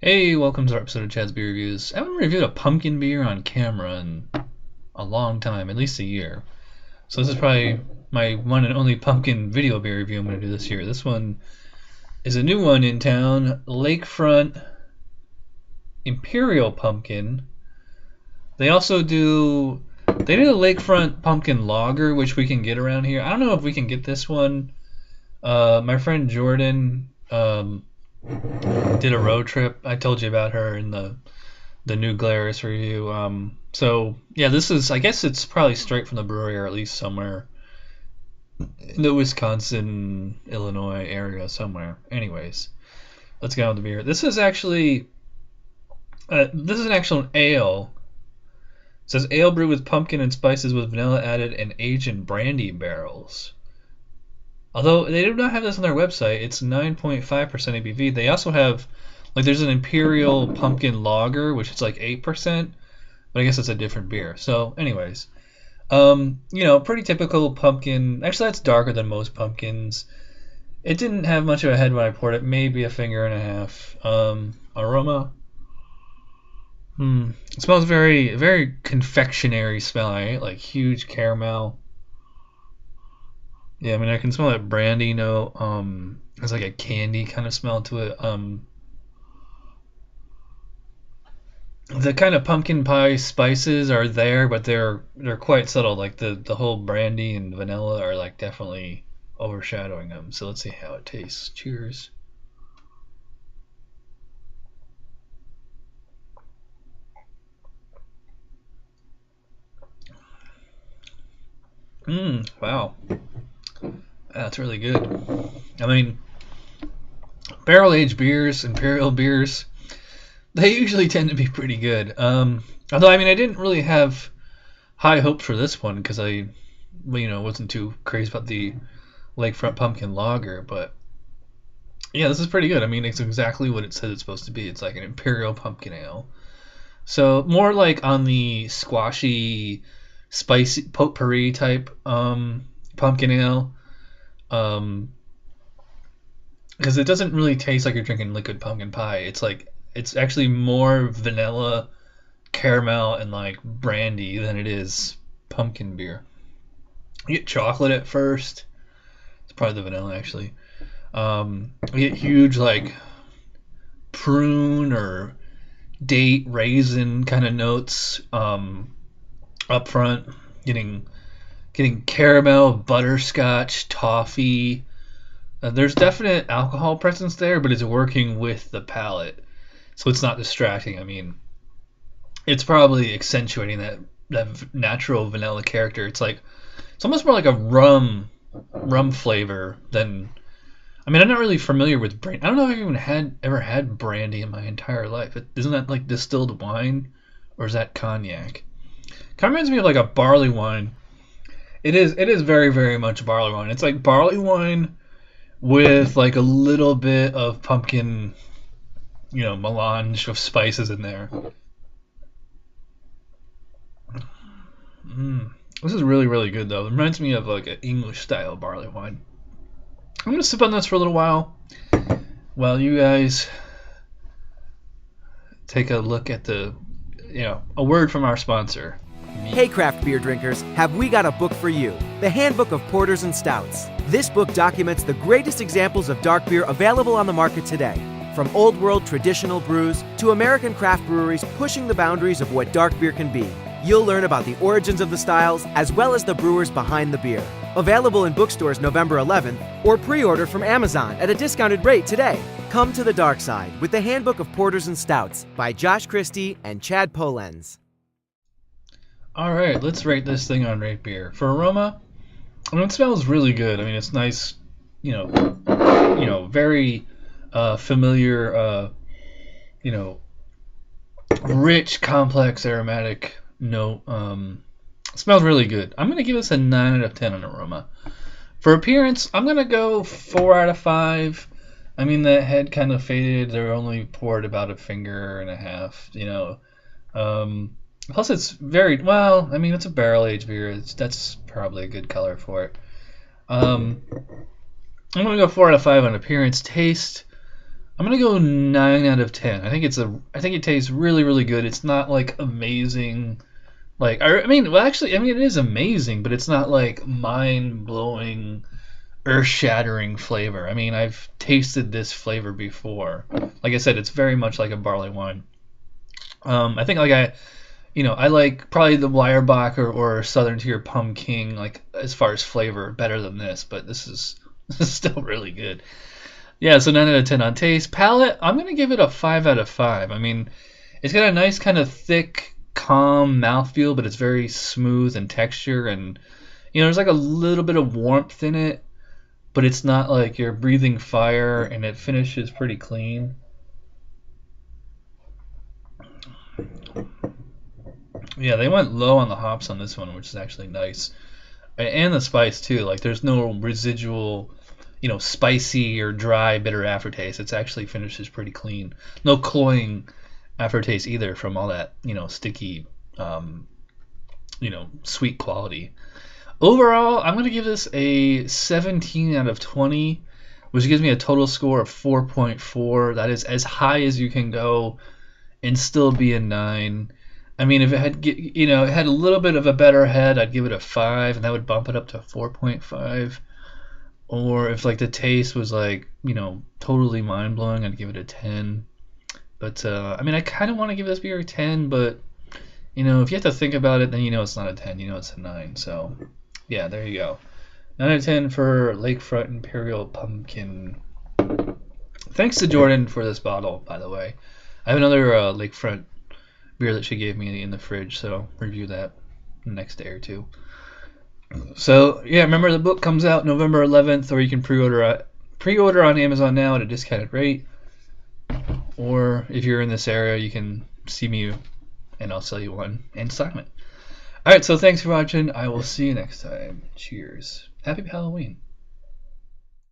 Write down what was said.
Hey, welcome to our episode of Chad's Beer Reviews. I haven't reviewed a pumpkin beer on camera in a long time, at least a year. So this is probably my one and only pumpkin video beer review I'm going to do this year. This one is a new one in town, Lakefront Imperial Pumpkin. They also do a Lakefront Pumpkin Lager, which we can get around here. I don't know if we can get this one. My friend Jordan did a road trip. I told you about her in the new 𝗂𝓄𝓄𝓬 review. So yeah, this is, I guess it's probably straight from the brewery, or at least somewhere in the Wisconsin, Illinois area somewhere. Anyways, let's get on with the beer. This is actually this is an actual ale. It says ale brewed with pumpkin and spices with vanilla added and aged in brandy barrels. Although they do not have this on their website, it's 9.5% ABV. They also have, like, there's an Imperial Pumpkin Lager, which is like 8%, but I guess it's a different beer. So, anyways, pretty typical pumpkin. Actually, that's darker than most pumpkins. It didn't have much of a head when I poured it, maybe a finger and a half. Aroma. It smells very, very confectionery smelling, like huge caramel. Yeah, I mean, I can smell that brandy note. There's like a candy kind of smell to it. The kind of pumpkin pie spices are there, but they're quite subtle. Like the whole brandy and vanilla are like definitely overshadowing them. So let's see how it tastes. Cheers. Wow. That's really good. I mean, barrel-aged beers, imperial beers, they usually tend to be pretty good. Although, I mean, I didn't really have high hopes for this one because I, wasn't too crazy about the Lakefront Pumpkin Lager. But yeah, this is pretty good. I mean, it's exactly what it says it's supposed to be. It's like an imperial pumpkin ale. So more like on the squashy, spicy potpourri type pumpkin ale. Because it doesn't really taste like you're drinking liquid pumpkin pie. It's actually more vanilla, caramel, and like brandy than it is pumpkin beer. You get chocolate at first. It's probably the vanilla actually. You get huge like prune or date raisin kind of notes up front. Getting caramel, butterscotch, toffee. There's definite alcohol presence there, but it's working with the palate, so it's not distracting. I mean, it's probably accentuating that natural vanilla character. It's almost more like a rum flavor than. I mean, I'm not really familiar with brandy. I don't know if I've even ever had brandy in my entire life. Isn't that like distilled wine, or is that cognac? Kind of reminds me of like a barley wine. It is very, very much barley wine. It's like barley wine with like a little bit of pumpkin, melange of spices in there. This is really, really good though. It reminds me of like an English style barley wine. I'm gonna sip on this for a little while you guys take a look at a word from our sponsor. Hey craft beer drinkers, have we got a book for you? The Handbook of Porters and Stouts. This book documents the greatest examples of dark beer available on the market today. From old world traditional brews to American craft breweries pushing the boundaries of what dark beer can be. You'll learn about the origins of the styles as well as the brewers behind the beer. Available in bookstores November 11th or pre-order from Amazon at a discounted rate today. Come to the dark side with the Handbook of Porters and Stouts by Josh Christie and Chad 𝗂𝓗𝓄𝓬𝓀. All right, let's rate this thing on Rate Beer. For aroma, it smells really good. I mean, it's nice, very familiar, rich, complex, aromatic note. It smells really good. I'm gonna give this a 9 out of 10 on aroma. For appearance, I'm gonna go 4 out of 5. I mean, the head kind of faded. They're only poured about a finger and a half. Plus, it's very well. I mean, it's a barrel-aged beer. That's probably a good color for it. I'm gonna go 4 out of 5 on appearance. Taste, I'm gonna go 9 out of 10. I think it tastes really, really good. It's not like amazing. Like I mean, well, actually, I mean, it is amazing, but it's not like mind-blowing, earth-shattering flavor. I mean, I've tasted this flavor before. Like I said, it's very much like a barley wine. I think I like probably the Weyerbacher or Southern Tier Pumpkin, like as far as flavor, better than this, but this is still really good. Yeah, so 9 out of 10 on taste. Palate, I'm gonna give it a 5 out of 5. I mean, it's got a nice kind of thick, calm mouthfeel, but it's very smooth in texture, and there's like a little bit of warmth in it, but it's not like you're breathing fire, and it finishes pretty clean. Yeah, they went low on the hops on this one, which is actually nice. And the spice too. Like there's no residual, spicy or dry bitter aftertaste. It's actually finishes pretty clean. No cloying aftertaste either from all that, sticky, sweet quality. Overall, I'm going to give this a 17 out of 20, which gives me a total score of 4.4. That is as high as you can go and still be a 9. I mean, if it had, it had a little bit of a better head, I'd give it a 5, and that would bump it up to 4.5. Or if like the taste was like, totally mind blowing, I'd give it a 10. But I mean, I kind of want to give this beer a 10, but if you have to think about it, then it's not a 10. It's a 9. So yeah, there you go. 9 out of 10 for Lakefront Imperial Pumpkin. Thanks to Jordan for this bottle, by the way. I have another Lakefront beer that she gave me in the fridge, so I'll review that the next day or two. So yeah, remember the book comes out November 11th, or you can pre-order on Amazon now at a discounted rate, or if you're in this area, you can see me and I'll sell you one and sign it. Alright, so thanks for watching. I will see you next time. Cheers. Happy Halloween.